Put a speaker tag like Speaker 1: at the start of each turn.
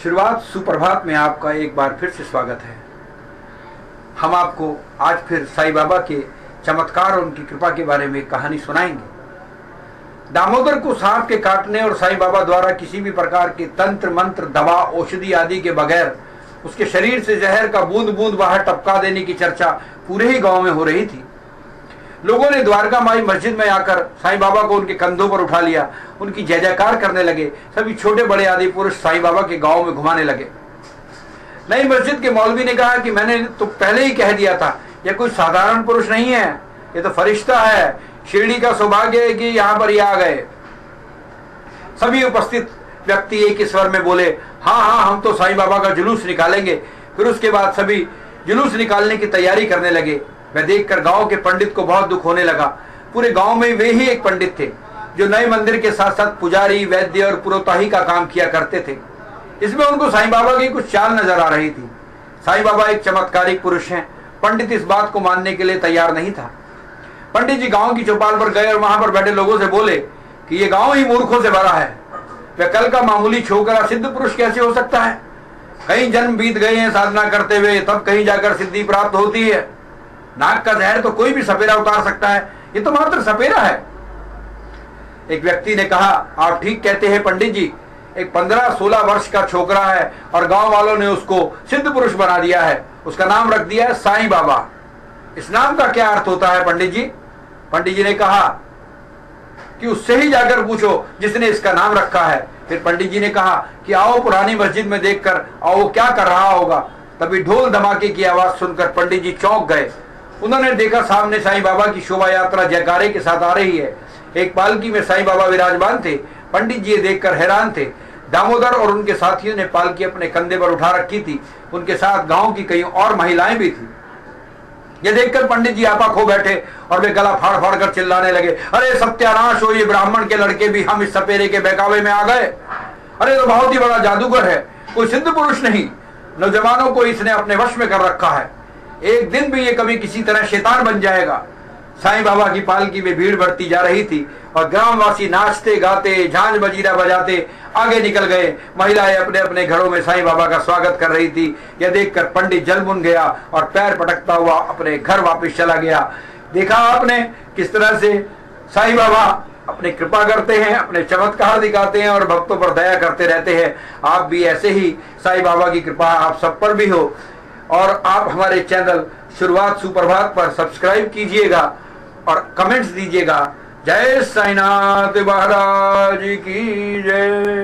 Speaker 1: शुरुआत सुप्रभात में आपका एक बार फिर से स्वागत है। हम आपको आज फिर साईं बाबा के चमत्कार और उनकी कृपा के बारे में कहानी सुनाएंगे। दामोदर को सांप के काटने और साईं बाबा द्वारा किसी भी प्रकार के तंत्र मंत्र दवा औषधि आदि के बगैर उसके शरीर से जहर का बूंद बूंद बाहर टपका देने की चर्चा पूरे ही गांव में हो रही थी। लोगों ने द्वारका माई मस्जिद में आकर साईं बाबा को उनके कंधों पर उठा लिया, उनकी जय जयकार करने लगे। सभी छोटे बड़े आदि पुरुष साईं बाबा के गांव में घुमाने लगे। नई मस्जिद के मौलवी ने कहा कि मैंने तो पहले ही कह दिया था, यह कोई साधारण पुरुष नहीं है, ये तो फरिश्ता है। शिरडी का सौभाग्य है कि यहाँ पर ये आ गए। सभी उपस्थित व्यक्ति एक ही स्वर में बोले, हाँ हाँ, हम तो साईं बाबा का जुलूस निकालेंगे। फिर उसके बाद सभी जुलूस निकालने की तैयारी करने लगे। वह देखकर गांव के पंडित को बहुत दुख होने लगा। पूरे गांव में वे ही एक पंडित थे जो नए मंदिर के साथ साथ पुजारी, वैद्य और पुरोताही का काम किया करते थे। इसमें उनको साईं बाबा की कुछ चाल नजर आ रही थी। साईं बाबा एक चमत्कारिक पुरुष हैं। पंडित इस बात को मानने के लिए तैयार नहीं था। पंडित जी गांव की चौपाल पर गए और वहां पर बैठे लोगों से बोले कि ये गांव ही मूर्खों से भरा है। वह कल का मामूली छोकरा सिद्ध पुरुष कैसे हो सकता है? कई जन्म बीत गए हैं साधना करते हुए, तब कहीं जाकर सिद्धि प्राप्त होती है। नाक का जहर तो कोई भी सपेरा उतार सकता है, ये तो मात्र सपेरा है। एक व्यक्ति ने कहा, आप ठीक कहते हैं पंडित जी, एक 15-16 वर्ष का छोकरा है और गांव वालों ने उसको सिद्ध पुरुष बना दिया है। उसका नाम रख दिया है साईं बाबा। इस नाम का क्या अर्थ होता है पंडित जी? पंडित जी ने कहा कि उससे ही जाकर पूछो जिसने इसका नाम रखा है। फिर पंडित जी ने कहा कि आओ पुरानी मस्जिद में देखकर आओ वो क्या कर रहा होगा। तभी ढोल धमाके की आवाज सुनकर पंडित जी चौंक गए। उन्होंने देखा सामने साईं बाबा की शोभा यात्रा जयकारे के साथ आ रही है। एक पालकी में साईं बाबा विराजमान थे। पंडित जी ये देखकर हैरान थे। दामोदर और उनके साथियों ने पालकी अपने कंधे पर उठा रखी थी। उनके साथ गांव की कई और महिलाएं भी थी। यह देखकर पंडित जी आपा खो बैठे और वे गला फाड़ फाड़ कर चिल्लाने लगे, अरे सत्यानाश हो, ये ब्राह्मण के लड़के भी हम इस सपेरे के बहकावे में आ गए। अरे तो बहुत ही बड़ा जादूगर है, कोई सिद्ध पुरुष नहीं। नौजवानों को इसने अपने वश में कर रखा है। एक दिन भी ये कभी किसी तरह शैतान बन जाएगा। साईं बाबा की पालकी में भीड़ बढ़ती जा रही थी और ग्रामवासी नाचते गाते झांझ बजीरा बजाते आगे निकल गए। महिलाएं अपने अपने घरों में साईं बाबा का स्वागत कर रही थी। यह देखकर पंडित जलमुन गया और पैर पटकता हुआ अपने घर वापस चला गया। देखा आपने किस तरह से साईं बाबा अपनी कृपा करते हैं, अपने चमत्कार दिखाते हैं और भक्तों पर दया करते रहते हैं। आप भी ऐसे ही साईं बाबा की कृपा आप सब पर भी हो। और आप हमारे चैनल शुरुआत सुप्रभात पर सब्सक्राइब कीजिएगा और कमेंट्स दीजिएगा। जय साईनाथ महाराज की जय।